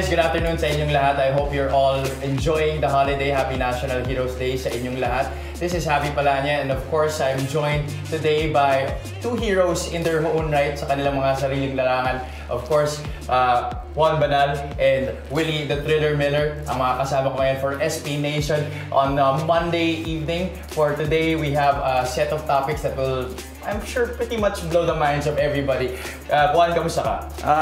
guys, good afternoon sa inyong lahat. I hope you're all enjoying the holiday. Happy National Heroes Day sa inyong lahat. This is Javi Palanya, and of course, I'm joined today by two heroes in their own right sa kanilang mga sariling larangan. Of course, Juan Banal and Willie the Thriller Miller, ang mga kasama ko ngayon for SB Nation on Monday evening. For today, we have a set of topics that will, I'm sure, pretty much blow the minds of everybody. Juan, kamusta ka?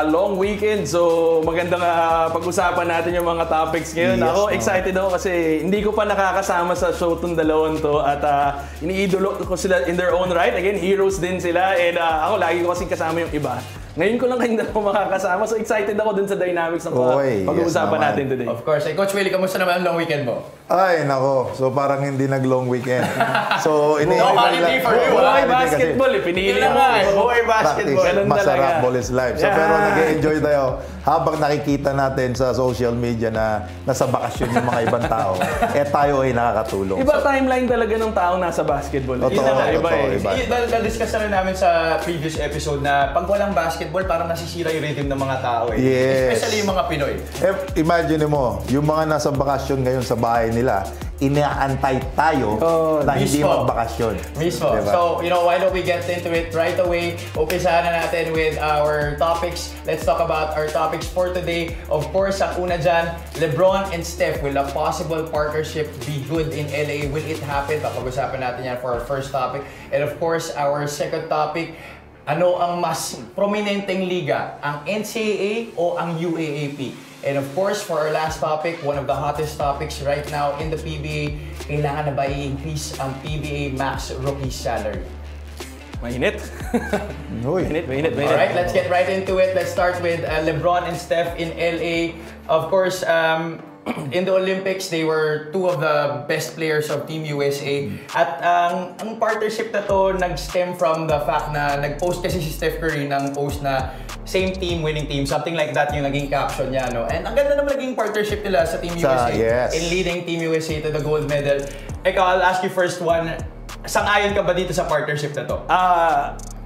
Long weekend, so magandang pag-usapan natin yung mga topics ngayon. Yes, ako, excited ako kasi hindi ko pa nakakasama sa show tong dalawang to at iniidolo ko sila in their own right. Again, heroes din sila and ako lagi ko kasing kasama yung iba. Ngayon ko lang kayong dalawa makakasama, so excited ako dun sa dynamics ng pag-uusapan natin today. Of course. Coach Willie, kamusta naman ang long weekend mo? Ay, nako. So parang hindi nag-long weekend. So, No holiday for you. Buhay basketball eh. Pinili mo eh. Buhay basketball. Masarap ball is life. So, pero nag-enjoy tayo habang nakikita natin sa social media na nasa bakasyon yung mga ibang tao. Tayo ay nakakatulong. Iba timeline talaga ng taong nasa basketball. Iba. Na-discuss na rin namin sa previous episode na pag walang basketball, parang nasisira yung rhythm ng mga tao eh. Yes. Especially yung mga Pinoy. Imagine mo, yung mga nasa bakasyon ngayon sa bahay nila, inaantay tayo na hindi magbakasyon. Mismo. Diba? So, why don't we get into it right away? Umpisahan na natin with our topics. Let's talk about our topics for today. Of course, ang una dyan, LeBron and Steph. Will a possible partnership be good in LA? Will it happen? Papag-usapan natin yan for our first topic. And of course, our second topic, ano ang mas prominenteng liga? Ang NCAA o ang UAAP? And of course, for our last topic, one of the hottest topics right now in the PBA, kailangan na ba i-increase ang PBA max rookie salary? Mainit. Mainit. Alright, let's get right into it. Let's start with LeBron and Steph in LA. Of course, in the Olympics, they were two of the best players of Team USA. At ang partnership na to nag-stem from the fact na nag-post kasi si Steph Curry ng post na same team, winning team. Something like that yung naging caption niya. No? And ang ganda naman naging partnership nila sa Team USA in leading Team USA to the gold medal. Ikaw, I'll ask you first one. Sang-ayon ka ba dito sa partnership na to?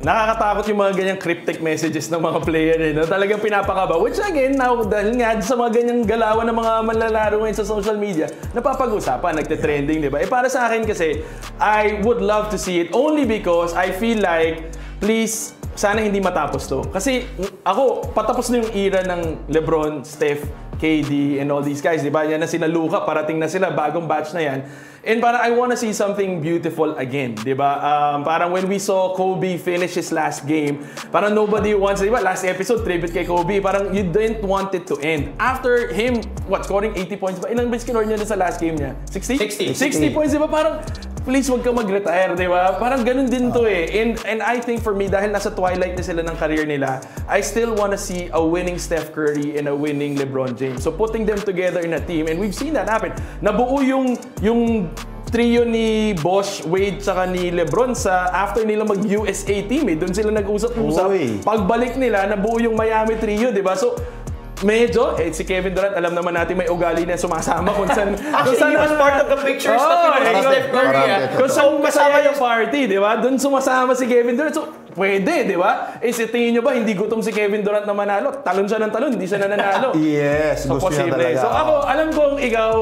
Nakakatakot yung mga ganyang cryptic messages ng mga player eh, no? Talagang pinapakaba. Which again, now, dahil nga sa mga ganyang galawan ng mga manlalaro ngayon sa social media, napapag-usapan, nagte-trending, di ba? Para sa akin kasi, I would love to see it only because I feel like, please, sana hindi matapos to. Kasi ako, patapos na yung era ng LeBron, Steph, KD, and all these guys, di ba? Yan na sila Luka, parating na sila, bagong batch na yan. And parang I wanna see something beautiful again, di ba? Parang when we saw Kobe finish his last game, parang nobody wants, di ba? Last episode, tribute kay Kobe, parang you didn't want it to end. After him, scoring 80 points ba? Ilang beses kinor niya sa last game niya? 60? 60 points, di ba? Parang, please wag ka mag-retire, di ba? Parang ganun din to eh. And I think for me, dahil nasa twilight na sila ng career nila, I still wanna see a winning Steph Curry and a winning LeBron James. So putting them together in a team, and we've seen that happen. Nabuo yung trio ni Bosh, Wade, tsaka ni LeBron sa after nila mag-USA team eh. Doon sila nag-usap-usap. Pagbalik nila, nabuo yung Miami trio, di ba? So, medyo, si Kevin Durant, alam naman natin may ugali na sumasama kung saan... Actually, he was part of the pictures na Steph Curry. Kung saan masama yung party, di ba? Doon sumasama si Kevin Durant. So, pwede, di ba? Tingin nyo ba, hindi gutom si Kevin Durant na manalo? Talon siya ng talon, hindi siya nananalo. Yes, so, gusto niya talaga. So, ako, alam kong ikaw,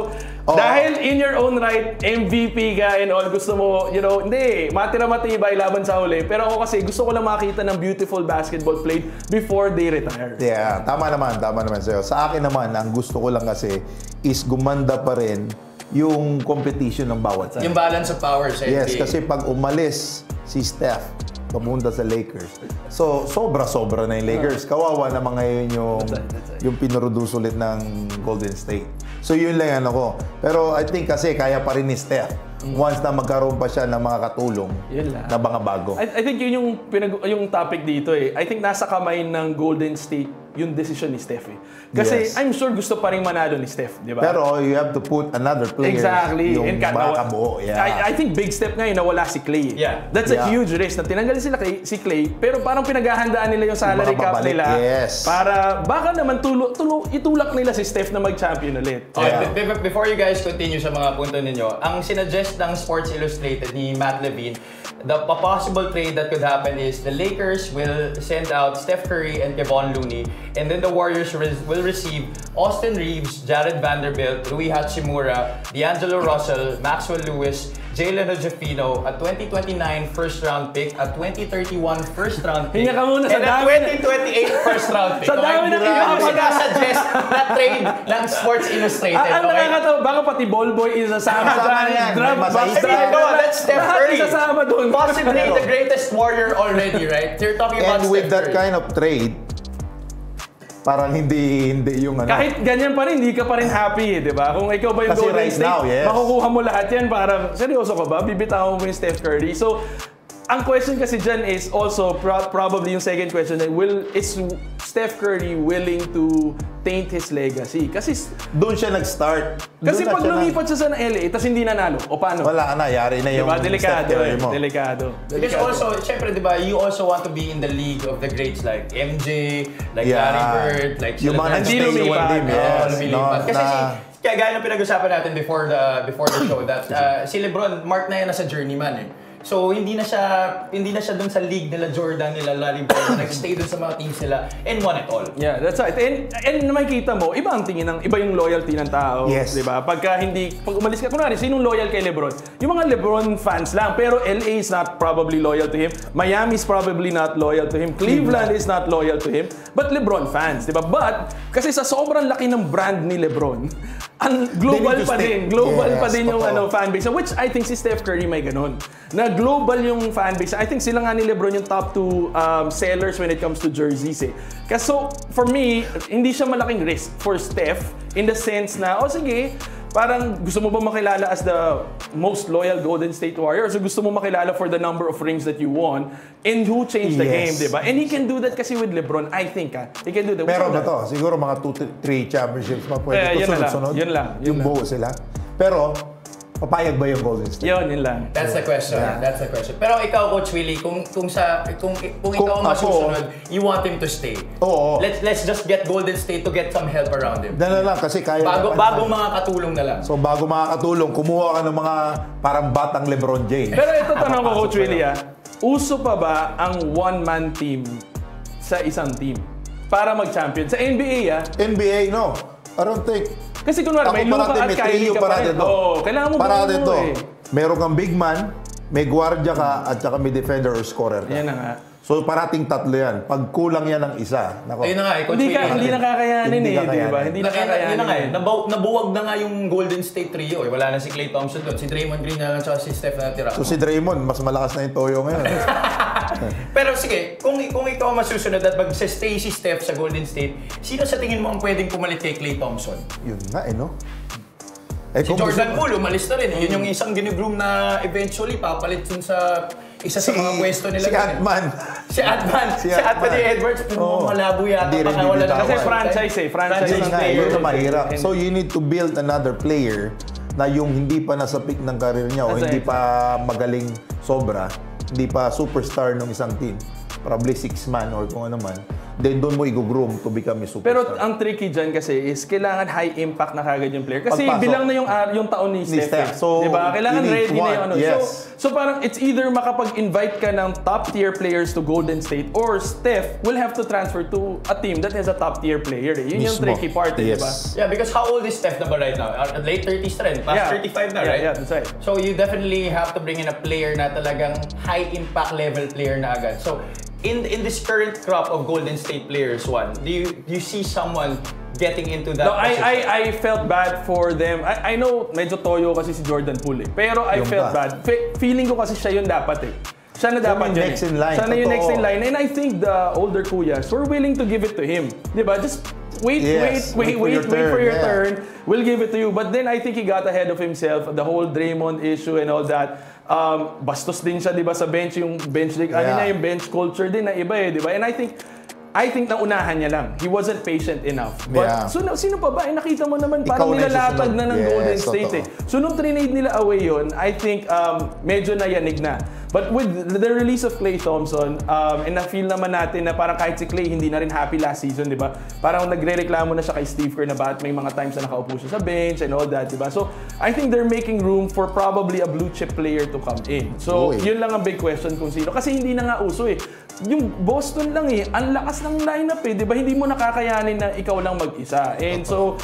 dahil in your own right, MVP ka and all, gusto mo, hindi, matira-matibay laban sa huli. Pero ako kasi, gusto ko lang makita ng beautiful basketball played before they retire. Yeah, tama naman sa'yo. Sa akin naman, ang gusto ko lang kasi is gumanda pa rin yung competition ng bawat side. Yung balance of power sa NBA. Yes, kasi pag umalis si Steph, pamunta sa Lakers. So, sobra-sobra na yung Lakers. Kawawa naman ngayon yung pinuroduce ulit ng Golden State. So, yun lang yan ako. Pero I think kasi kaya pa rin ni Steph. Once na magkaroon pa siya ng mga katulong na mga bago. I think yun yung topic dito eh. I think nasa kamay ng Golden State yung decision ni Steph eh. Kasi I'm sure gusto pa rin manalo ni Steph, di ba? Pero you have to put another player yung makabuo. Yeah. I think big step ngayon nawala si Clay. Yeah. That's a huge risk na tinanggal sila si Clay, pero parang pinaghahandaan nila yung salary cap nila para baka naman itulak nila si Steph na mag-champion ulit. Before you guys continue sa mga punto ninyo, ang sinuggest ng Sports Illustrated ni Matt Levine, the possible trade that could happen is the Lakers will send out Steph Curry and Kevon Looney And then the Warriors will receive Austin Reeves, Jared Vanderbilt, Rui Hachimura, D'Angelo Russell, Maxwell Lewis, Jalen Hood-Schifino, a 2029 first-round pick, a 2031 first-round pick, Hinga ka muna sa and a dami 2028 first-round pick. Sa dami ng sinasuggest na trade ng Sports Illustrated. Ang nakakatawa, baka pati Ballboy isasama Kasama yan. Draft, May box masahista. draft. No, that's Steph Lahat Curry. isasama doon. Possibly the greatest warrior already, right? You're talking about And with Steph that Curry. kind of trade, parang hindi yung ano. Kahit ganyan pa rin, hindi ka pa rin happy, di ba? Kung ikaw ba yung Kasi Golden right State, now, yes. makukuha mo lahat yan. Parang, seryoso ka ba? Bibitawan mo yung Steph Curry. So, ang question kasi dyan is also probably yung second question, is Steph Curry willing to taint his legacy? Kasi Doon siya nag-start. kasi Doon na pag siya lumipat siya sa LA, tapos hindi nanalo, o paano? wala na, yari na yung Diba? Delikado Steph Curry eh. mo. Delikado. Because also, syempre, di ba, you also want to be in the league of the greats like MJ, like Yeah. Larry Bird, like Yung sila mga Brandon Hindi nag-stay Taylor. sa one lumipat. team, Oo, yes. lumilipat. Kasi na- kaya gaya ng pinag-usapan natin before the show that si LeBron, mark na yan as a journeyman eh. So hindi na siya dun sa league nila Jordan, nila Larry Bird, nag-stay dun sa mga teams nila and won it all. Yeah, that's right. And makikita mo, iba ang tingin iba yung loyalty ng tao, Yes. 'di ba? Pag umalis ka, kunwari, sinong loyal kay LeBron? Yung mga LeBron fans lang, pero LA is not probably loyal to him. Miami is probably not loyal to him. Cleveland is not loyal to him. But LeBron fans, 'di ba? But kasi sa sobrang laki ng brand ni LeBron, ang global They need to pa stay. din. Global Yes, pa din yung totoo. fan base. Which I think si Steph Curry may ganun. Na global yung fan base. I think sila nga ni LeBron yung top 2 sellers when it comes to jerseys eh. Kasi so, for me, hindi siya malaking risk for Steph in the sense na, sige, parang gusto mo ba makilala as the most loyal Golden State Warrior? So gusto mo makilala for the number of rings that you won and who changed the game, Yes. di ba? And he can do that kasi with LeBron, I think. He can do that. Meron Gusto na mo to. Siguro mga 2-3 championships pa pwede yun na lang. sunod-sunod. Yun lang. Yung buo sila. Pero, papayag ba yung Golden State? Yun lang. That's the question. Yeah. That's the question. Pero ikaw, Coach Willie, kung ikaw ang ako- masusunod, you want him to stay. Oo. Let's just get Golden State to get some help around him. Dala lang kasi kaya Bago mga katulong na lang. So bago makakatulong, kumuha ka ng mga parang batang LeBron James. Pero ito tanong ko, Papasok Coach kayo. Willie, uso pa ba ang one-man team sa isang team para mag-champion? Sa NBA, NBA, no. I don't think. Kasi kunwari, may Luka at Kyrie ka pa rin. Kailangan mo Parate buo to. eh. Meron kang big man, may guardia ka, at saka may defender or scorer ka. Yan na nga. So parating tatlo yan. Pag kulang yan ng isa, nako. Ayun na nga, Coach Hindi Willie. nakakayanin Hindi eh, di ba? kakayanin. Hindi Yun nakakayanin. na nga eh. Nabuwag na nga yung Golden State trio eh. Wala na si Klay Thompson doon. Si Draymond Green na lang tsaka si Steph na natira. So si Draymond, mas malakas na yung toyo ngayon. Pero sige, kung ikaw ang masusunod at mag-stay si Steph sa Golden State, sino sa tingin mo ang pwedeng pumalit kay Klay Thompson? Yun nga eh, no? Si Jordan Poole, umalis na rin. Yun yung isang ginigroom na eventually papalit dun sa isa sa mga pwesto nila. Si Ant-Man. Si Ant-Man. Si Si Anthony Ant-Man. Edwards. Oo. Malabo yata. Hindi rin Baka wala na bibitawan. Kasi franchise eh. Franchise Yun ng nga, player. yun na mahirap. So you need to build another player na yung hindi pa nasa peak ng career niya o That's hindi right. pa magaling sobra, hindi pa superstar ng isang team. Probably 6-man or kung ano man. Then doon mo i-groom to become a superstar. Pero ang tricky dyan kasi is kailangan high impact na kagad yung player. Kasi Pagpasok. bilang na yung taon ni Steph. Steph. eh. So, diba? Kailangan you need ready na one. yung ano. Yes. So parang it's either makapag-invite ka ng top tier players to Golden State or Steph will have to transfer to a team that has a top tier player. Eh. Yun yung Mismo. tricky part, Yes. diba? Yeah, because how old is Steph na ba right now? Late 30s na rin. Past 35 na, right? Yeah, that's right. So you definitely have to bring in a player na talagang high impact level player na agad. So in this current crop of Golden State players, do you see someone getting into that No, position? I felt bad for them. I know medyo toyo kasi si Jordan Poole eh. Pero I Yung felt ba? bad. Feeling ko kasi siya yun dapat eh. Siya na dapat yung yun next eh. in line. Siya na yung Totoo. next in line. And I think the older kuyas were willing to give it to him. Diba? Just wait Yes, for your yeah. turn. We'll give it to you. But then I think he got ahead of himself. The whole Draymond issue and all that. Bastos din siya, di ba, sa bench, yung bench league. Ano Yeah. na, yung bench culture din na iba eh, di ba? And I think naunahan niya lang. He wasn't patient enough. But Yeah. so, sino pa ba? Nakita mo naman, parang Ikaw na yung nilalatag susunod. na ng Yes, Golden State totoo. eh. So nung trinade nila away yun, I think medyo nayanig na. But with the release of Klay Thompson, and na-feel naman natin na parang kahit si Klay hindi na rin happy last season, di ba? Parang nagre-reklamo na siya kay Steve Kerr na bakit may mga times na nakaupo siya sa bench and all that, di ba? So, I think they're making room for probably a blue chip player to come in. So, yun lang ang big question kung sino. Kasi hindi na nga uso eh. Yung Boston lang eh, ang lakas ng lineup eh, di ba? Hindi mo nakakayanin na ikaw lang mag-isa. And so,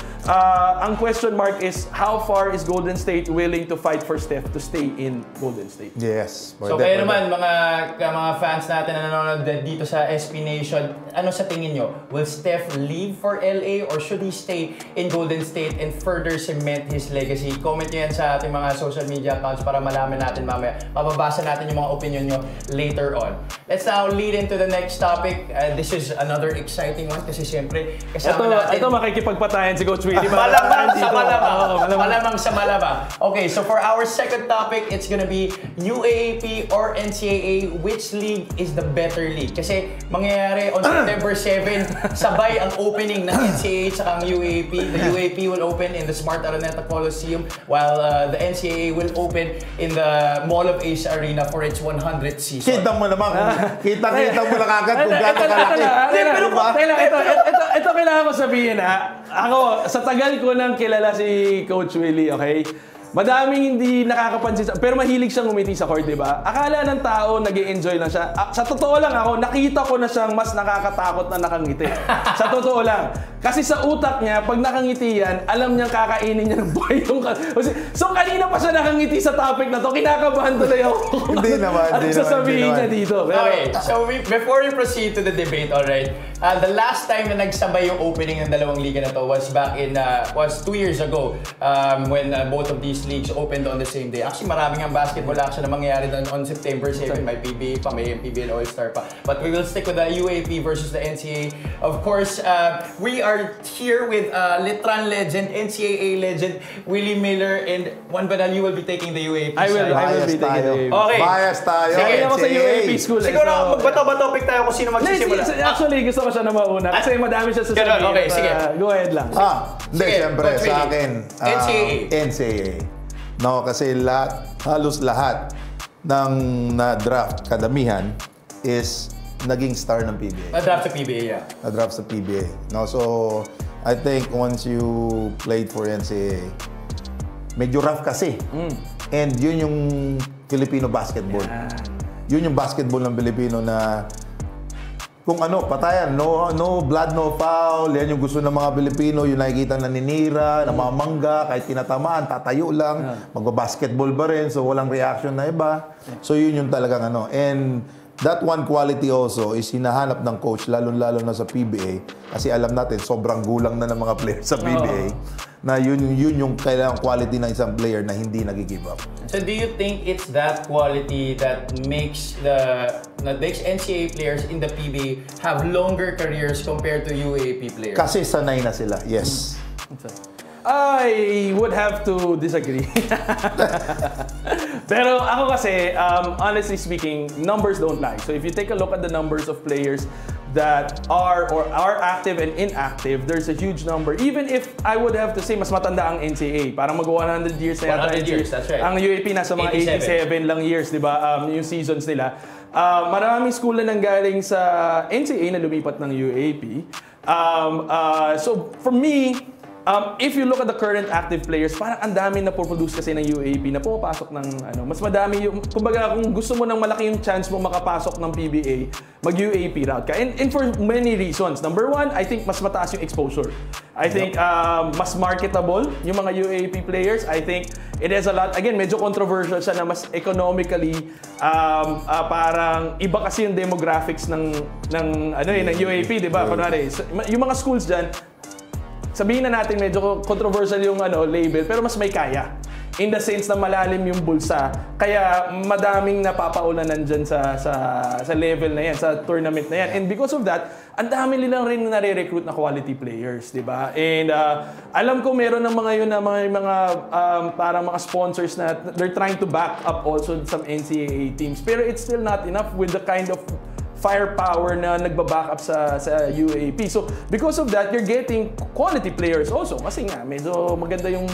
ang question mark is, how far is Golden State willing to fight for Steph to stay in Golden State? Yes. So kayo naman, mga fans natin na nanonood dito sa SB Nation, ano sa tingin nyo? Will Steph leave for LA or should he stay in Golden State and further cement his legacy? Comment nyo yan sa ating mga social media accounts para malaman natin mamaya. Mababasa natin yung mga opinion nyo later on. Let's now lead into the next topic. This is another exciting one kasi siyempre kasama natin. Ito makikipagpatayan si Coach Willie. Malamang sa malamang. Malamang sa malamang. Okay, so for our second topic, it's gonna be UAAP or NCAA. Which league is the better league? Kasi mangyayari on September 7, sabay ang opening ng NCAA at ang UAAP. The UAAP will open in the Smart Araneta Coliseum while the NCAA will open in the Mall of Ace Arena for its 100th season. Kita mo naman, kita mo lang agad kung gano'ng kalaki. Ito kailangan ko sabihin ha. Ako, sa tagal ko nang kilala si Coach Willie, okay? Madaming hindi nakakapansin, pero mahilig siyang umiti sa court, di ba? Akala ng tao, nag-i-enjoy lang siya. Sa totoo lang ako, nakita ko na siyang mas nakakatakot na nakangiti. Sa totoo lang. Kasi sa utak niya, pag nakangiti yan, alam niyang kakainin niya ng buhay yung... So kanina pa siya nakangiti sa topic na to, kinakabahan tuloy ako. Hindi naman, At sasabihin niya dito. Pero, okay, so before we proceed to the debate, alright, the last time na nagsabay yung opening ng dalawang liga na to was back in, was 2 years ago when both of these leagues opened on the same day. Actually, maraming ang basketball action na mangyayari doon on September 7. May PBA pa, may PBL All-Star pa. But we will stick with the UAP versus the NCAA. Of course, we are here with Litran legend, NCAA legend, Willie Miller, and Juan Banal, you will be taking the UAP I will Bias be taking tayo. the UAP. Okay. Bias tayo. Sige, ako sa UAP school. Siguro magbato-bato-pick tayo kung sino magsisimula. Actually, gusto ko siya na mauna kasi madami siya sa sasabihin. Okay, sige. Go ahead lang. Hindi, Sige, siyempre, Coach sa Willie. akin, NCAA. No, kasi halos lahat ng na-draft kadamihan is naging star ng PBA. Na-draft sa PBA, yeah. Na-draft sa PBA. No, so, I think once you played for NCAA, medyo rough kasi. And yun yung Filipino basketball. Yun yung basketball ng Pilipino na kung ano, patayan, no blood, no foul. Yan yung gusto ng mga Pilipino, yung nakikita naninira, namamangga, kahit tinatamaan, tatayo lang, magbabasketball ba rin, so walang reaction na iba. So yun yung talagang ano. And that one quality also is hinahanap ng coach, lalo-lalo na sa PBA, kasi alam natin, sobrang gulang na ng mga players sa PBA, na yun yung kailangang quality ng isang player na hindi nag-give up. So do you think it's that quality that makes NCAA players in the PBA have longer careers compared to UAAP players? Kasi sanay na sila, yes. I would have to disagree. Pero ako kasi, honestly speaking, numbers don't lie. So if you take a look at the numbers of players that are active and inactive, there's a huge number. Even if I would have to say, mas matanda ang NCAA. Parang mag-100 years na yata. 100 years, that's right. Ang UAP nasa mga 87 lang years, di ba? Yung seasons nila. Maraming school na nanggaling sa NCAA na lumipat ng UAP. So for me, if you look at the current active players, parang ang dami na produce kasi ng UAP na pumapasok ng ano, mas madami yung, kumbaga kung gusto mo nang malaki yung chance mo makapasok ng PBA, mag-UAP route ka. And for many reasons. Number one, I think mas mataas yung exposure. I think mas marketable yung mga UAP players. I think it has a lot, again, medyo controversial siya na mas economically, parang iba kasi yung demographics ng UAP, di ba? Kunwari, yung mga schools dyan, sabihin na natin medyo controversial yung label, pero mas may kaya. In the sense na malalim yung bulsa. Kaya madaming napapaulanan dyan sa level na yan, sa tournament na yan. And because of that, ang dami nilang rin nare-recruit na quality players, di ba? And alam ko meron ng mga yun na mga parang mga sponsors na they're trying to back up also some NCAA teams. Pero it's still not enough with the kind of firepower na nagbaback up sa UAAP. So, because of that, you're getting quality players also. Kasi nga, medyo maganda yung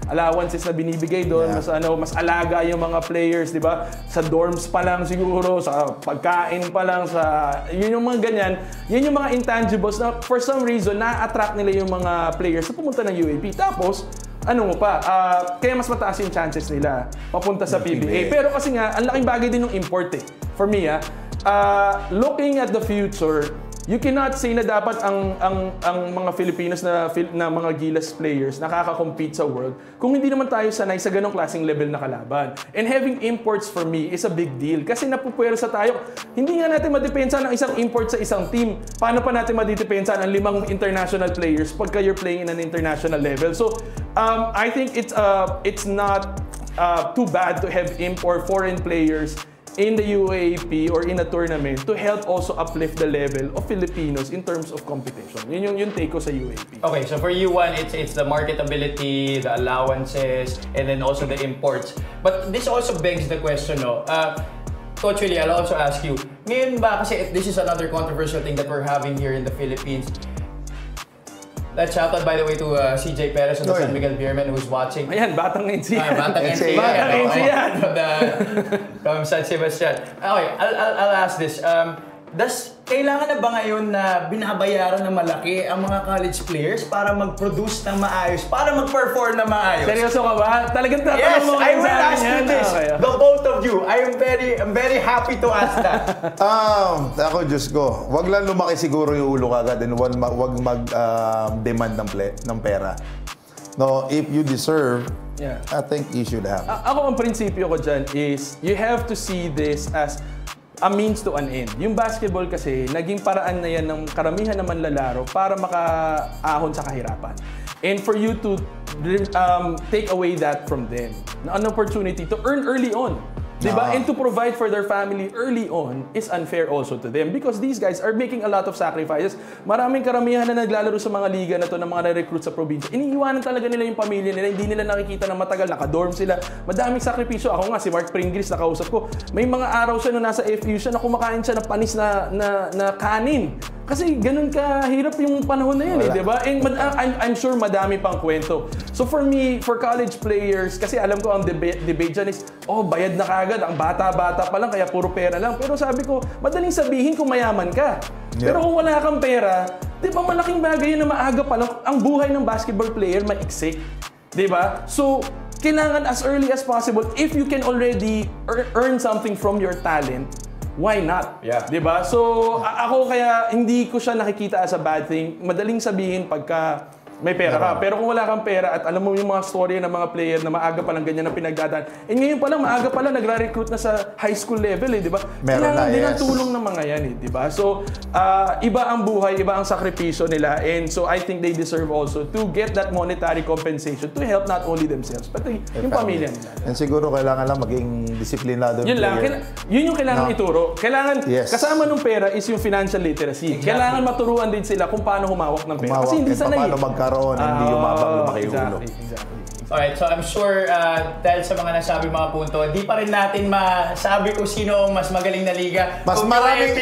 allowances na binibigay doon. Mas alaga yung mga players, di ba? Sa dorms pa lang siguro, sa pagkain pa lang, yun yung mga ganyan. Yun yung mga intangibles na for some reason, na-attract nila yung mga players na pumunta ng UAAP. Tapos, kaya mas mataas yung chances nila papunta sa PBA. Pero kasi nga, ang laking bagay din yung import eh. For me, looking at the future, you cannot say na dapat ang mga Filipinos na mga Gilas players nakaka-compete sa world kung hindi naman tayo sanay sa ganong klaseng level na kalaban. And having imports for me is a big deal kasi napupuwersa tayo. Hindi nga natin madepensa ng isang import sa isang team. Paano pa natin madepensa ng 5 international players pagka you're playing in an international level? So, I think it's not too bad to have import foreign players in the UAAP or in a tournament to help also uplift the level of Filipinos in terms of competition. Yun yung take ko sa UAAP. Okay, so for you, it's the marketability, the allowances, and then also the imports. But this also begs the question, no? Coach Willie, I'll also ask you, ngayon ba, kasi this is another controversial thing that we're having here in the Philippines. Let's shout out, by the way, to CJ Perez of the San Miguel Beermen who's watching. Ayan, batang NC yan. Batang NC yan. From San Sebastian. Okay, I'll ask this. Kailangan na ba ngayon na binabayaran ng malaki ang mga college players para mag-produce ng maayos, para mag-perform ng maayos? Seryoso ka ba? Talagang tatanong Yes, mo I will ask you this. Okay. The both of you. I'm very happy to ask that. Ako, Diyos ko, wag lang lumaki siguro yung ulo kagad and wag mag-demand ng pera. No, if you deserve, I think you should have. Ako, ang prinsipyo ko dyan is you have to see this as a means to an end. Yung basketball kasi, naging paraan na yan ng karamihan na manlalaro para makaahon sa kahirapan. And for you to take away that from them, an opportunity to earn early on. Diba? And to provide for their family early on is unfair also to them because these guys are making a lot of sacrifices. Maraming karamihan na naglalaro sa mga liga na to ng mga na-recruit sa probinsya. Iniiwanan talaga nila yung pamilya nila. Hindi nila nakikita na matagal. Nakadorm sila. Madaming sakripisyo. Ako nga, si Mark Pringles, nakausap ko. May mga araw siya nung nasa FU siya na kumakain siya ng panis na kanin. Kasi ganun kahirap yung panahon na yun, diba? And I'm sure madami pang kwento. So for me, for college players, kasi alam ko ang debate dyan is, bayad na kagad, ang bata-bata pa lang, kaya puro pera lang. Pero sabi ko, madaling sabihin kung mayaman ka. Pero kung wala kang pera, di ba malaking bagay yun na maaga pa lang, ang buhay ng basketball player maiksik. Di ba? So, kailangan as early as possible, if you can already earn something from your talent, why not? Yeah. Diba? So, ako kaya hindi ko siya nakikita as a bad thing. Madaling sabihin pagka may pera ka. Pero kung wala kang pera at alam mo yung mga story ng mga player na maaga pa lang ganyan na pinagdadaan. Ngayon pa lang, maaga pa lang nagre-recruit na sa high school level di ba? Kailangan din ang tulong ng mga yan di ba? So, iba ang buhay, iba ang sakripisyo nila. And so, I think they deserve also to get that monetary compensation to help not only themselves, but yung pamilya nila. And siguro kailangan lang maging disiplinado yun lang. Yun yung kailangan ituro. Kailangan, kasama ng pera is yung financial literacy. Exactly. Kailangan maturuan din sila kung paano humawak ng pera. Kasi hindi sanay. Paano magkaroon, hindi lumaki yung ulo. Exactly. Alright, so I'm sure dahil sa mga nasabi mga punto, di pa rin natin masabi kung sino ang mas magaling na liga. Mas maraming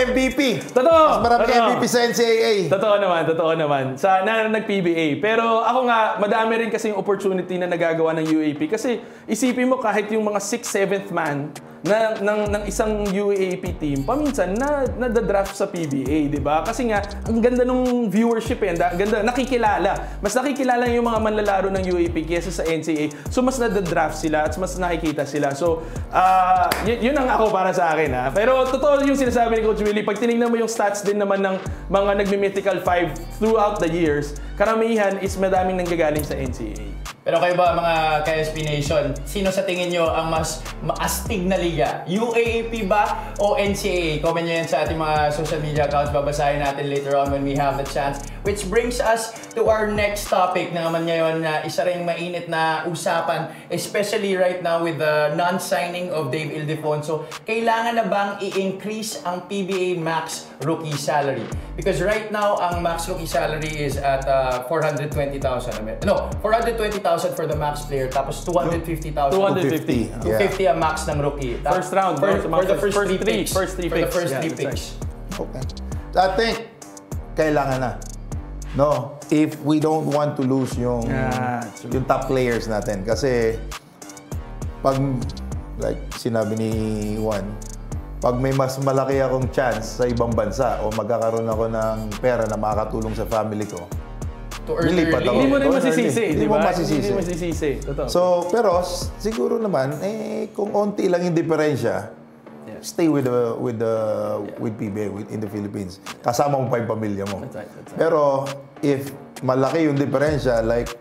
MVP. Totoo. Mas maraming MVP sa NCAA. Totoo naman. Sa nag-PBA. Pero ako nga, madami rin kasi yung opportunity na nagagawa ng UAAP. Kasi isipin mo kahit yung mga 6th, 7th man ng isang UAAP team, paminsan na-draft sa PBA, di ba? Kasi nga, ang ganda ng viewership ang ganda, nakikilala. Mas nakikilala yung mga manlalaro ng UAAP kaysa sa NCAA. So, mas na-draft sila at mas nakikita sila. So, yun ang ako para sa akin. Pero totoo yung sinasabi ni Coach Willie, pag tinignan mo yung stats din naman ng mga nagmi-mythical 5 throughout the years, karamihan is madaming nanggagaling sa NCAA. Pero kayo ba mga KSP Nation, sino sa tingin nyo ang mas maastig na liga? UAAP ba o NCAA? Comment nyo yan sa ating mga social media accounts. Babasahin natin later on when we have the chance. Which brings us to our next topic na naman ngayon na isa ring mainit na usapan, especially right now with the non-signing of Dave Ildefonso. Kailangan na bang i-increase ang PBA max rookie salary? Because right now, ang max rookie salary is at 420,000. No, 420,000 200,000 for the max player, tapos 250,000. 250. 250 ang max ng rookie. First round, for the first three picks. picks. For the first three picks. Okay. I think, kailangan na. No, if we don't want to lose yung top players natin. Kasi, pag, like sinabi ni Juan, pag may mas malaki akong chance sa ibang bansa o magkakaroon ako ng pera na makakatulong sa family ko, Lilipat ako. Hindi mo rin masisisi, Hindi di mo ba? masisisi. Hindi mo masisisi. Totoo. So, pero siguro naman, kung onti lang yung diferensya, stay with PBA in the Philippines. Kasama mo pa yung pamilya mo. That's right. Pero if malaki yung diferensya, like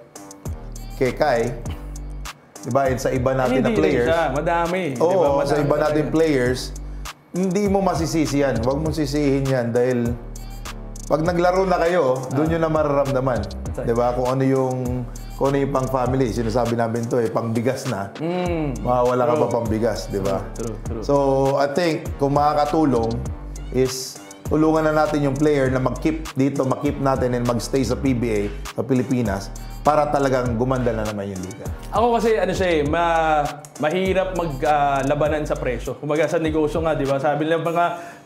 kay Kai, diba, sa iba natin na players. Hindi rin siya. Madami. Oo, diba? sa iba natin players, hindi mo masisisi yan. Huwag mo sisihin yan dahil pag naglaro na kayo, doon yun na mararamdaman. Diba? Kung ano yung pang family, sinasabi namin to pang bigas na, mawawala ka pa pang bigas, di ba? True. So, I think, kung makakatulong, is tulungan na natin yung player na mag-keep dito, mag-keep natin and mag-stay sa PBA, sa Pilipinas, para talagang gumanda na naman yung liga. Ako kasi, mahirap maglabanan sa presyo. Kumbaga sa negosyo nga, di ba? Sabi nila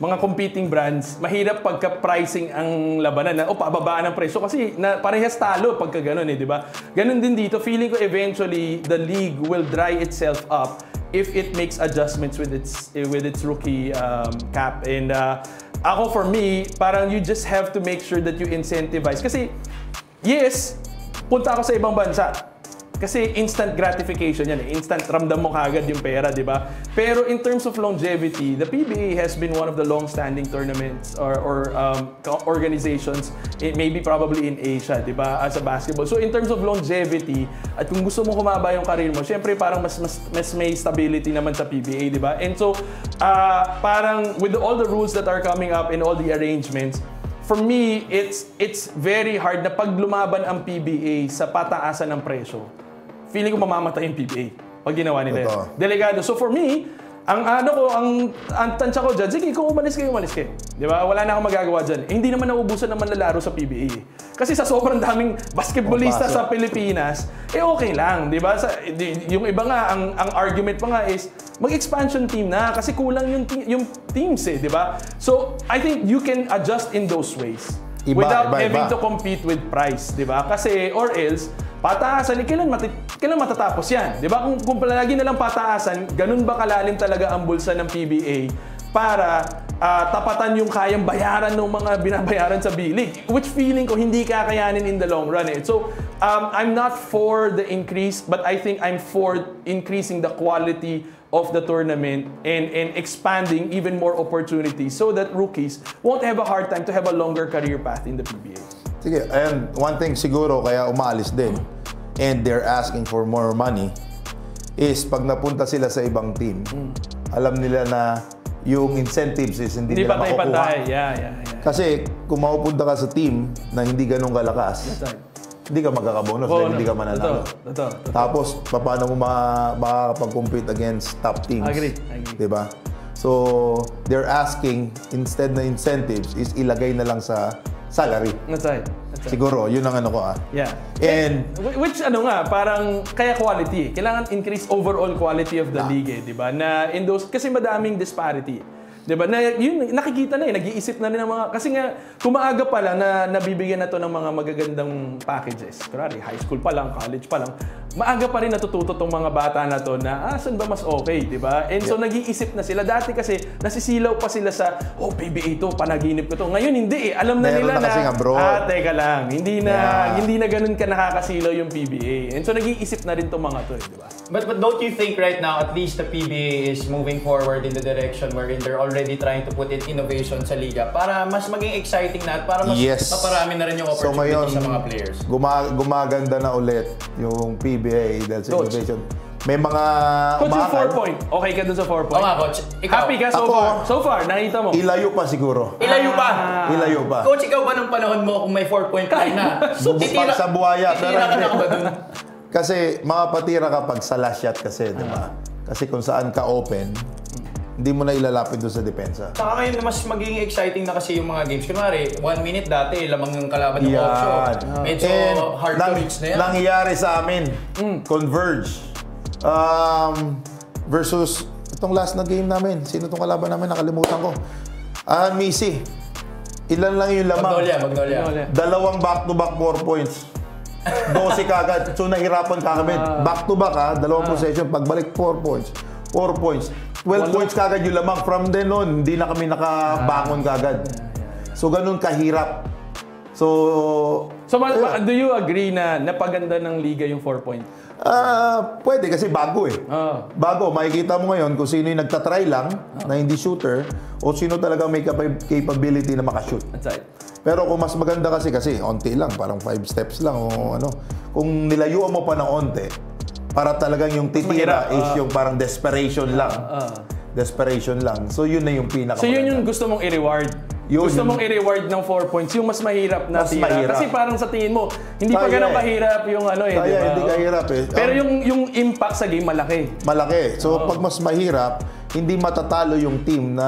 mga competing brands, mahirap pagka-pricing ang labanan. Pababaan ang presyo kasi parehas talo pagka ganun, di ba? Ganun din dito. Feeling ko eventually, the league will dry itself up if it makes adjustments with its rookie cap. And ako, for me, parang you just have to make sure that you incentivize. Kasi, yes, punta ako sa ibang bansa. Kasi instant gratification yan. Instant ramdam mo kagad yung pera, di ba? Pero in terms of longevity, the PBA has been one of the long-standing tournaments or organizations, maybe probably in Asia, di ba? As a basketball. So in terms of longevity, at kung gusto mo kumaba yung career mo, syempre parang mas may stability naman sa PBA, di ba? And so, parang with all the rules that are coming up and all the arrangements, for me, it's very hard na pag lumaban ang PBA sa pataasan ng presyo, feeling ko mamamatay yung PBA pag ginawa nila yun. Delikado. So for me, ang tansya ko dyan, sige, kung umalis kayo. Di ba? Wala na akong magagawa dyan. Hindi naman nauubusan ng manlalaro sa PBA. Kasi sa sobrang daming basketballista sa Pilipinas, okay lang. Di ba? Yung iba nga, ang argument pa nga is, mag-expansion team na kasi kulang yung teams di ba? So, I think you can adjust in those ways without having to compete with price, di ba? Kasi, or else, pataasan, kailan matatapos yan? Di ba? Kung palagi na lang pataasan, ganun ba kalalim talaga ang bulsa ng PBA para tapatan yung kayang bayaran ng mga binabayaran sa bilig? Which feeling ko hindi kakayanin in the long run. So, I'm not for the increase, but I think I'm for increasing the quality of the tournament and expanding even more opportunities so that rookies won't have a hard time to have a longer career path in the PBA. Sige, and one thing siguro kaya umaalis din and they're asking for more money is pag napunta sila sa ibang team, alam nila na yung incentives is hindi nila makukuha. Yeah. Kasi kung mapupunta ka sa team na hindi ganun kalakas, hindi ka magkakabonus dahil hindi ka mananalo. Totoo. Tapos, paano mo makakapag-compete against top teams? Agree. Diba? So, they're asking, instead na incentives, is ilagay na lang sa salary. That's right. Siguro, yun ang ano ko Yeah. And which parang kaya quality. Kailangan increase overall quality of the league, di ba? Na in those, kasi madaming disparity. Di ba? Na yun, nakikita na nag-iisip na rin ng mga, kasi nga, kumaaga pa lang na nabibigyan na to ng mga magagandang packages. Kunwari, high school pa lang, college pa lang, maaga pa rin natututo tong mga bata na to na, saan ba mas okay, di ba? And so, nag-iisip na sila. Dati kasi, nasisilaw pa sila sa, PBA to, panaginip ko to. Ngayon, hindi Alam na nila na, teka lang, hindi na ganun ka nakakasilaw yung PBA. And so, nag-iisip na rin tong mga to, di ba? But don't you think right now, at least the PBA is moving forward in the direction wherein they're already trying to put in innovation sa liga para mas maging exciting na at para mas maparami na rin yung opportunity sa mga players. Gumaganda na ulit yung PBA dahil sa innovation. May mga Coach, yung 4 point. Okay ka dun sa 4 point? Oo nga, Coach. Ikaw. Happy ka so far? Nakita mo? Ilayo pa siguro. Ilayo pa? Coach, ikaw ba nung panahon mo kung may 4 point line na? Pag sa buhaya. Titira ka na ba dun? Kasi makapatira ka pag sa last shot kasi, di ba? Kasi kung saan ka open, hindi mo na ilalapit doon sa depensa. Saka ngayon mas magiging exciting na kasi yung mga games. Kunwari, 1 minute dati, lamang yung kalaban ng Yan. Ocho. Medyo And hard to reach na yan. nangyayari sa amin, Converge versus itong last na game namin. Sino itong kalaban namin? Nakalimutan ko. Missy. Ilan lang yung lamang? Magnolia. Dalawang back-to-back 4 points. 12 kagad. So nahirapan kagad. Back-to-back dalawang possession. Pagbalik 4 points. 4 points. 12 points kagad yung lamang. From then on, hindi na kami nakabangon kagad. So ganun kahirap. So do you agree na napaganda ng liga yung 4 point? Pwede kasi bago eh. Bago, makikita mo ngayon kung sino yung nagtatry lang na hindi shooter o sino talaga may capability na makashoot. That's right. Pero kung mas maganda kasi onti lang, parang 5 steps lang o ano. Kung nilayuan mo pa ng onti, para talagang yung titira is yung parang desperation lang. Desperation lang. So yun na yung pinaka. So yun yung gusto mong i-reward. Gusto mong i-reward ng 4 points, yung mas mahirap na Mas tira. mahirap. Kasi parang sa tingin mo, hindi pa Kaya ganun kahirap yung ano eh, Kaya di ba? hindi kahirap eh. Pero yung impact sa game malaki. Malaki. So pag mas mahirap, hindi matatalo yung team na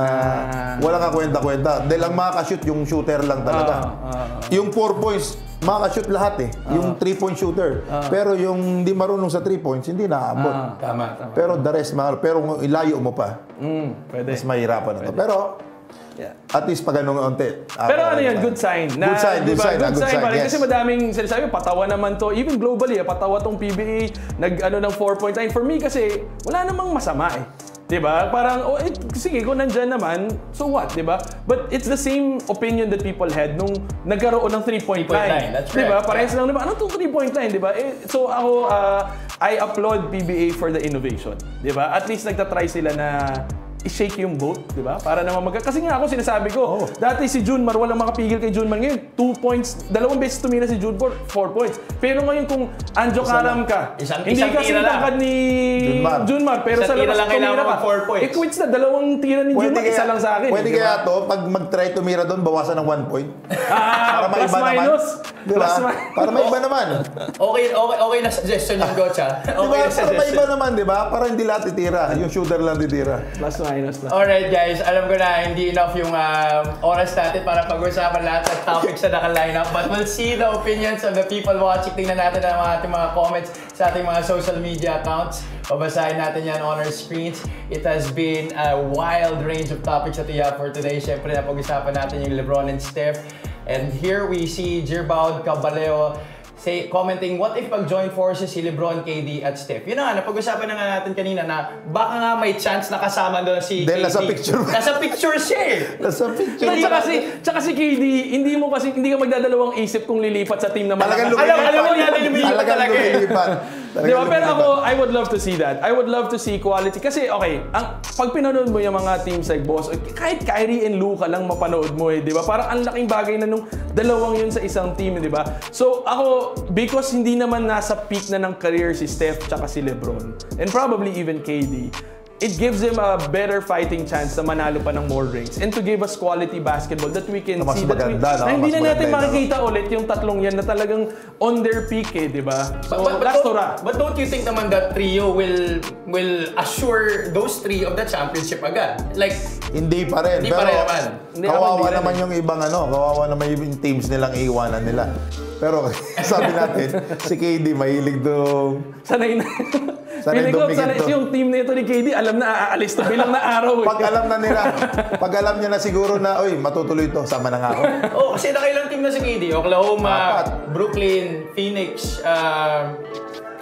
wala ka kwenta-kwenta. Dahil ang makakashoot yung shooter lang talaga. Yung 4 points, makakashoot lahat eh. Yung 3-point shooter. Pero yung hindi marunong sa 3 points, hindi naaabot. Tama. Pero the rest, pero kung ilayo mo pa, Pwede. mas mahirapan na to. Pero at least pag ganun onti. Pero ano yan, good sign. Good sign, good sign. Good sign, pare. Yes. Kasi madaming sinasabi, patawa naman to. Even globally, patawa tong PBA, ng 4-point line. For me kasi, wala namang masama eh. Diba? Parang, sige, kung nandyan naman, so what, diba? But it's the same opinion that people had nung nagkaroon ng 3-point line. That's diba? correct. Parehas lang, diba? Ano itong 3-point line, diba? So ako, I applaud PBA for the innovation. Diba? At least nagtatry sila na i-shake yung boat, di ba? Para naman kasi nga ako sinasabi ko, dati si Junmar, walang makapigil kay Junmar. Ngayon, 2 points, 2 beses tumira si Junmar, 4 points. Pero ngayon kung Anjo Karam ka, hindi kasi tangkad ni Junmar, pero sa labas tumira ka, 4 points. Quits na, 2 tira ni Junmar, isa lang sa akin. Pwede kaya to, pag mag-try tumira doon, bawasan ng 1 point. Para plus maiba naman. minus. Diba? Para maiba naman. Okay na suggestion yung coach ha. Okay Diba? na Para maiba suggestion. naman, diba? Para hindi lahat itira. Yung shooter lang titira. Plus minus na. Alright guys, alam ko na hindi enough yung oras natin para pag-usapan lahat ng topics na naka-line up. But we'll see the opinions of the people watching. Tingnan natin ang ating mga comments sa ating mga social media accounts. Babasahin natin yan on our screens. It has been a wild range of topics that we have for today. Siyempre, napag-usapan natin yung LeBron and Steph. And here we see Jirbaud Caballeo commenting, what if pag-join forces si LeBron, KD at Steph? Yun na nga, napag-usapan na nga natin kanina na baka nga may chance na kasama doon si Dahil KD. nasa picture. Nasa picture siya eh. Nasa picture. Tsaka si KD, hindi ka magdadalawang isip kung lilipat sa team na Talagang malakas. lumilipat. Alam mo yan, lumilipat Talagang talaga eh. lumilipat. Diba? Pero ako, I would love to see that. I would love to see quality. Kasi, okay, pag pinanood mo yung mga teams like Boss, kahit Kyrie and Luka lang mapanood mo eh, di ba? Parang ang laking bagay na nung dalawang yun sa isang team, di ba? So, ako, because hindi naman nasa peak na ng career si Steph tsaka si LeBron, and probably even KD, it gives him a better fighting chance na manalo pa ng more rings and to give us quality basketball that we can Mas see that maganda, no? na hindi Mas na natin maganda, makikita ulit yung tatlong yan na talagang on their peak eh, di ba? So, But don't you think naman that trio will assure those three of the championship agad? Like, Hindi pa rin. Hindi Pero pa rin naman. Kawawa naman yung ibang kawawa naman yung teams nilang iiwanan nila. Pero sabi natin, si KD mahilig doon. Sanay na. Sanay dumikit to. Yung team nito ni KD, alam na aalis to bilang na araw eh. Pag alam na nila, pag alam niya na siguro na, oy, matutuloy to, sama na nga ako. kasi nakailang team na si KD. Oklahoma, Apat. Brooklyn, Phoenix,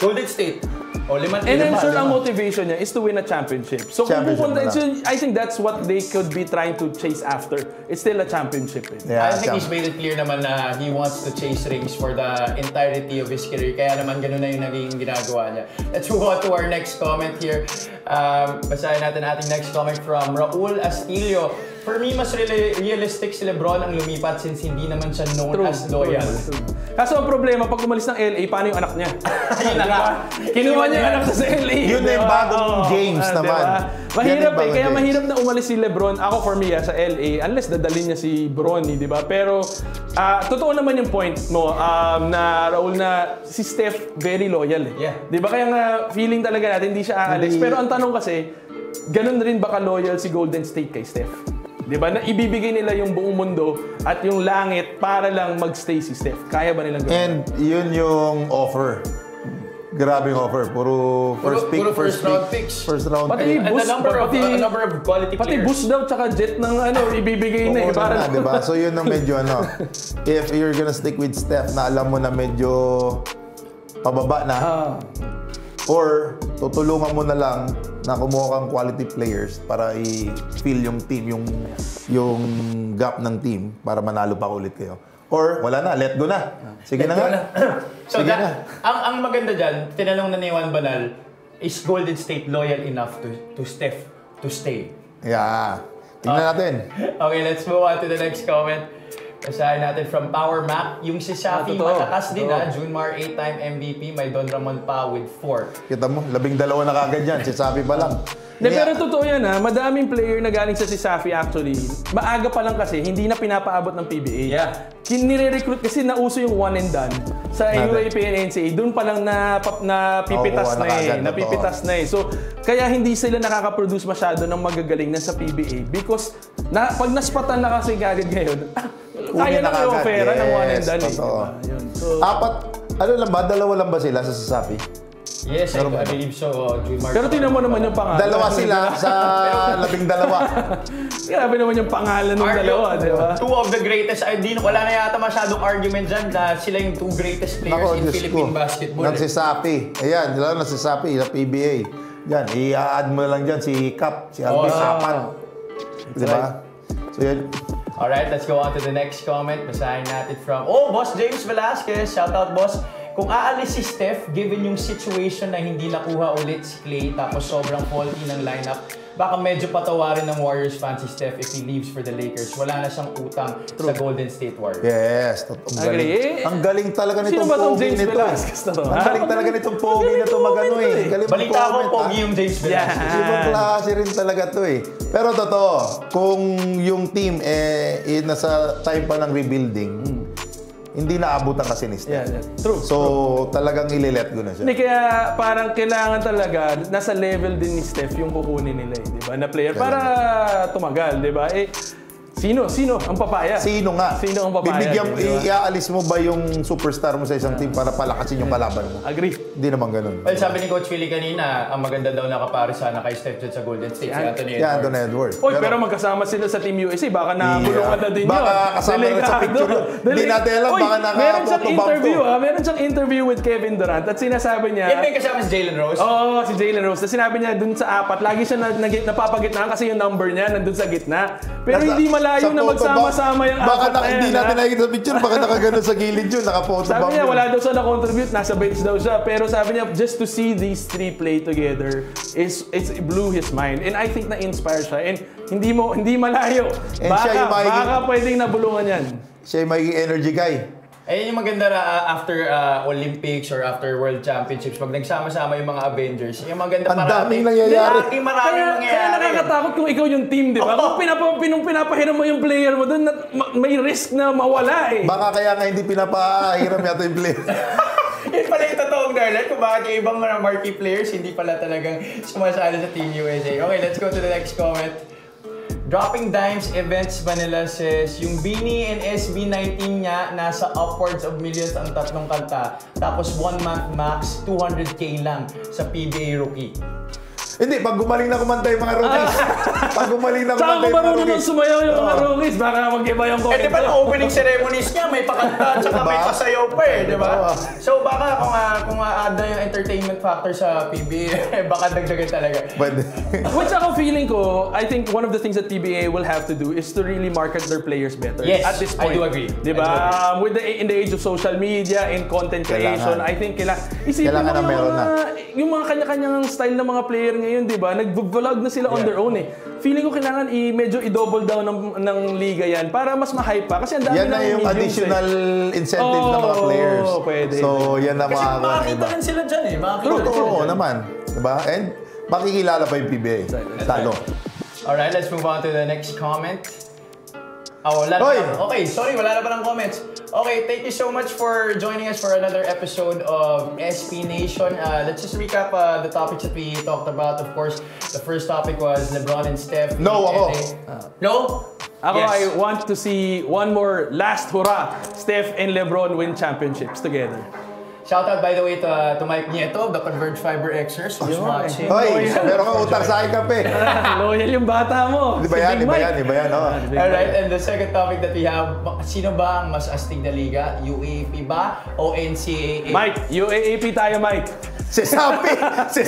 Golden State. And I'm sure ang motivation niya is to win a championship. So kung pupunta, I think that's what they could be trying to chase after. It's still a championship. Eh. I Yeah, think he's made it clear naman na he wants to chase rings for the entirety of his career. Kaya naman ganun na yung naging ginagawa niya. Let's move on to our next comment here. Basahin natin ating next comment from Raul Astilio. For me, mas realistic si LeBron ang lumipat since hindi naman siya known as loyal. Kaso ang problema, pag umalis ng LA, paano yung anak niya? Ayun na nga. Kinuha niya yung anak sa LA. Yun na yung bagong James naman. Mahirap eh. Kaya James. mahirap na umalis si LeBron. Ako for me, sa LA, unless dadalhin niya si Bronny, di ba? Pero, totoo naman yung point mo na Raul na si Steph very loyal eh. Yeah. Di ba? Kaya nga feeling talaga natin hindi siya aalis. Pero ang tanong kasi, ganun rin ba ka-loyal si Golden State kay Steph? Di ba? Na ibibigay nila yung buong mundo at yung langit para lang magstay si Steph. Kaya ba nilang gawin? And yun yung offer. Grabing offer. Puro first pick, puro first round pick. picks. First round Pati pick. And boost, a number of quality pati players. boost daw tsaka jet ng ibibigay na eh. Para Para diba? So yun ang medyo if you're gonna stick with Steph na alam mo na medyo pababa na, or tutulungan mo na lang na kumuha kang quality players para i-fill yung team, yung gap ng team para manalo pa ulit kayo. Or wala na, let go na. Sige na nga. So Sige na. ang maganda dyan, tinanong na ni Juan Banal, is Golden State loyal enough to Steph to stay? Yeah. Tingnan natin. Okay, let's move on to the next comment. Basahin natin from Power Mac. Yung si Shafi totoo. malakas din Junmar 8-time MVP, may Don Ramon pa with 4. Kita mo, 12 na kagad yan. Si Sapi pa lang. Pero totoo yan madaming player na galing sa si Safi actually. Maaga pa lang kasi, hindi na pinapaabot ng PBA. Yeah. Nire-recruit kasi nauso yung one and done sa UAP and NCAA. Doon pa lang napipitas napipitas na eh. So, kaya hindi sila nakaka-produce masyado ng magagaling na sa PBA because pag naspatan na kasi agad ngayon, kaya na yung ofera ng one and done. Totoo. Yun. So, dalawa lang ba sila sa Sasapi? Yes, I believe so, Junmar. pero tingnan mo naman yung pangalan. Dalawa sila sa 12. Grabe naman yung pangalan ng dalawa, di ba? Two of the greatest, wala na yata masyadong argument dyan na sila yung two greatest players in Philippine basketball. Nagsisapi. Ayan, lalo nagsisapi sa PBA. Yan, i-add mo lang dyan si Cap, si Alvis Sapat. Di ba? So yan. Alright, let's go on to the next comment. Basahin natin from, Boss James Velasquez. Shout out, boss. Kung aalis si Steph, given yung situation na hindi nakuha ulit si Klay tapos sobrang faulty ng lineup, baka medyo patawarin ng Warriors fans si Steph if he leaves for the Lakers. Wala na siyang utang sa Golden State Warriors. Yes. Ang galing talaga nitong pogi nito. Ang galing talaga nitong pogi na ito magano eh. Balita ko, pogi yung James Velasquez. Ibang klase rin talaga to eh. Pero totoo, kung yung team nasa time pa ng rebuilding, hindi naabutan kasi ni Steph. Yeah. True. So, talagang ililet go na siya. Hindi, kaya parang kailangan talaga, nasa level din ni Steph yung kukunin nila eh, di ba? Na player para tumagal, di ba? Sino ang papaya? Sino nga? Sino ang papaya? Bibigyan, iaalis mo ba yung superstar mo sa isang team para palakasin yung kalaban mo? Agree. Hindi naman ganun. Well, sabi ni Coach Philly kanina, ang maganda daw nakapare sana kay Steph dyan sa Golden State, si Anthony Edwards. Anthony Edwards. Pero magkasama sila sa Team USA, baka nakabulungan na din yun. Baka kasama rin sa picture yun. Hindi natin alam, baka naka-photobomb to. Meron siyang interview with Kevin Durant at sinasabi niya... Yan ba yung kasama si Jalen Rose? Oo, si Jalen Rose. Tapos sinabi niya dun sa apat, lagi siya napapagitnaan kasi yung number niya nandun sa gitna. Pero hindi malayo na magsama-sama yung apat na yan. Hindi natin nakikita sa picture, baka nakagano sa gilid yun, naka-photobomb. Sabi niya, wala daw siya na-contribute, nasa bench daw siya. Pero sabi niya, just to see these three play together, it blew his mind. And I think na-inspire siya. And hindi malayo. And Baka pwedeng nabulungan yan. Siya yung magiging energy guy. Ayun yung maganda after Olympics or after World Championships, pag nagsama-sama yung mga Avengers, yung maganda ang daming nangyayari. Maraming nangyayari. Kaya nakakatakot kung ikaw yung team, di ba? Kung pinapahiram mo yung player mo doon, may risk na mawala eh. Baka kaya nga hindi pinapahiram yata yung player. Yun pala yung totoong dahilan kung bakit yung ibang mga marquee players hindi pala talagang sumasali sa Team USA. Okay, let's go to the next comment. Dropping Dimes Events Manila says, yung Beanie and SB19 niya, nasa upwards of millions ang tatlong kanta. Tapos 1 month max, 200K lang sa PBA rookie. Hindi, pag gumaling na kumanta yung mga rookies. Pag gumaling na kumanta yung mga Saka marunong rookies. sumayaw yung mga rookies, baka mag-iba yung comment. Eh, di ba na opening ceremonies niya, may pakanta at saka may pasayaw pa eh, di ba? So baka kung add na yung entertainment factor sa PBA, baka dagdagan talaga. Pwede. Which ako feeling ko, I think one of the things that PBA will have to do is to really market their players better. Yes, at this point. I do agree. Di ba? In the age of social media and content creation, I think isipin mo yung mga kanya-kanyang style ng mga player ngayon, di ba? Nag-vlog na sila on their own eh. Feeling ko kailangan medyo i-double down ng liga yan para mas ma-hype pa. Kasi ang dami yan na yung additional incentive ng mga players. Pwede. So, yan na Kasi mga makakita rin sila dyan eh. True naman. Diba? And makikilala pa yung PBA. Talo. Alright, let's move on to the next comment. Wala na. Hoy! Okay, sorry, wala na pa ng comments. Okay, thank you so much for joining us for another episode of SB Nation. Let's just recap the topics that we talked about. Of course, the first topic was LeBron and Steph. No, ako. No? Ako, Yes. I want to see one more last hurrah. Steph and LeBron win championships together. Shout out, by the way, to Mike Nieto, the Converge Fiber Xers, who's watching. Hoy, meron kang utang sa akin kape. Loyal yung bata mo. Di ba Si yan? Big Di ba Mike. yan? Di ba yan? Oh. Alright, and the second topic that we have, sino ba ang mas astig na liga? UAAP ba o NCAA? Mike, UAAP tayo, Mike. Si Sapi! Si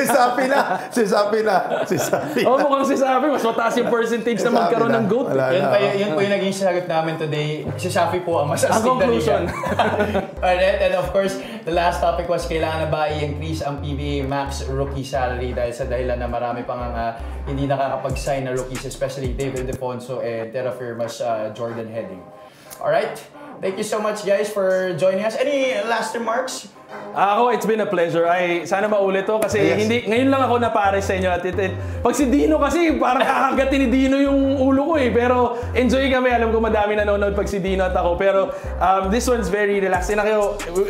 Sapi na! Si Sapi na! Si Sapi Oh, na! mukhang si Safi, mas mataas yung percentage na Sabi magkaroon na. ng GOAT. Wala Yun, na. yun po yung naging sagot namin today. Si Shafi po ang mas astig na conclusion. liga. Alright, and of course, the last topic was kailangan na ba i-increase ang PBA max rookie salary dahil sa dahilan na marami pang hindi nakakapag-sign na rookies, especially David Defonso and Terra Firma's Jordan Heading. Alright, thank you so much guys for joining us. Any last remarks? Ako, it's been a pleasure. Ay, sana maulit to kasi Yes. ngayon lang ako napares sa inyo. At pag si Dino kasi, parang kakagatin ni Dino yung ulo ko eh. Pero enjoy kami. Alam ko madami nanonood pag si Dino at ako. Pero this one's very relaxing.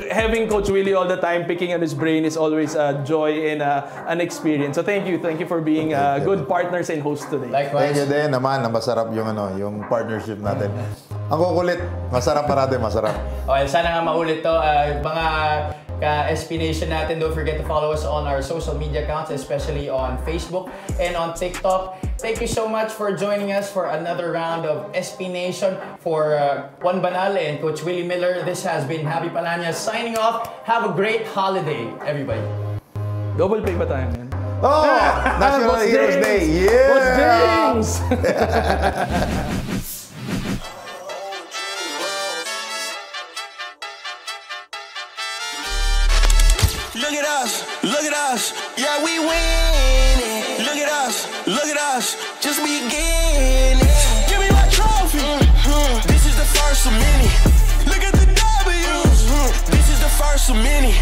Having Coach Willie all the time, picking on his brain is always a joy and an experience. So thank you for being good partners and hosts today. Likewise. Thank you din naman. Masarap yung partnership natin. Ang kukulit. Masarap parate, masarap. Okay, sana nga maulit to. Mga ka-SB Nation natin, don't forget to follow us on our social media accounts, especially on Facebook and on TikTok. Thank you so much for joining us for another round of SB Nation. For Juan Banal and Coach Willie Miller, this has been Happy Palanya signing off. Have a great holiday, everybody. Double pay ba tayo, man? Oh! National Boss Heroes James! Day! Yeah! Boss James! Look at us, yeah, we winning. Look at us, just beginning. Give me my trophy. This is the first of many. Look at the W's. This is the first of many.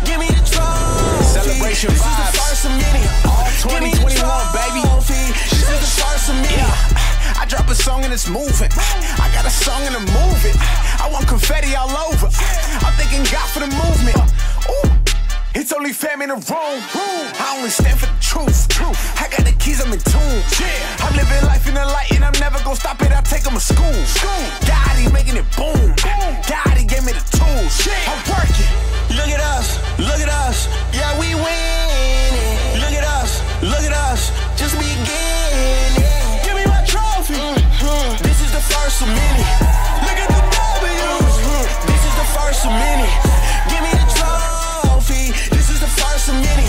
Give me the trophy. Celebration this vibes. is the first of many. All Give me the 2021, baby. trophy. This is the first of many. I drop a song and it's moving. I got a song and I'm moving. I want confetti all over. I'm thanking God for the movement. Ooh. It's only fam in the room. I only stand for the truth. I got the keys, I'm in tune. I'm living life in the light and I'm never gonna stop it. I take them to school. God, he making it boom. God, he gave me the tools. I'm working. Look at us, yeah, we winning. Look at us, just beginning. Give me my trophy. This is the first of many. Look at the W's. This is the first of many. Give me the trophy. This is the first of many.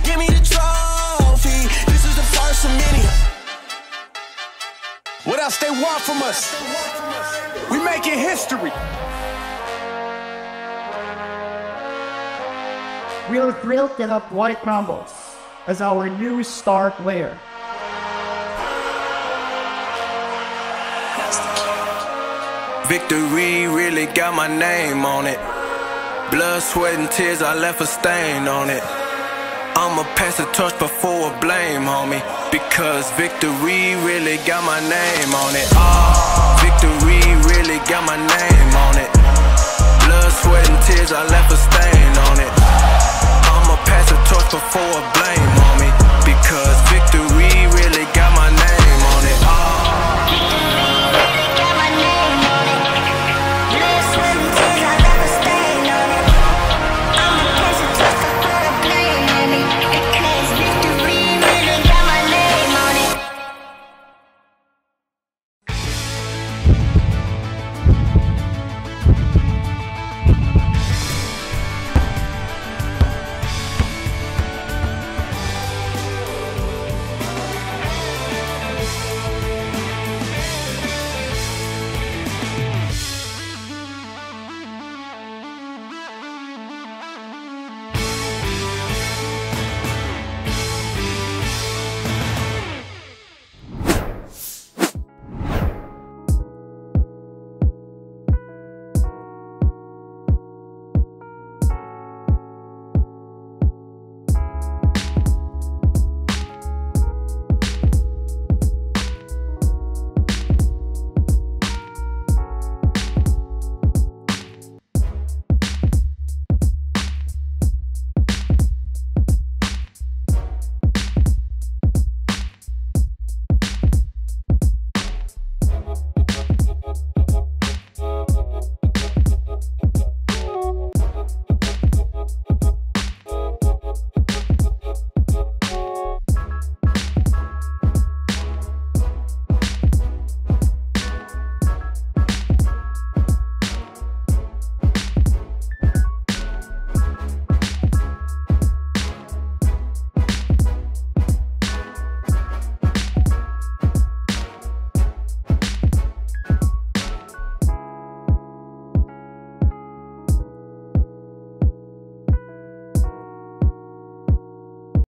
Give me the trophy. This is the first of many. What else they want from us? We making history. We are thrilled to have White Crumbles as our new star player. Victory really got my name on it. Blood, sweat, and tears, I left a stain on it. I'ma pass the torch before I blame, homie. Because victory really got my name on it. Victory really got my name on it. Blood, sweat, and tears, I left a stain on it. I'ma pass the torch before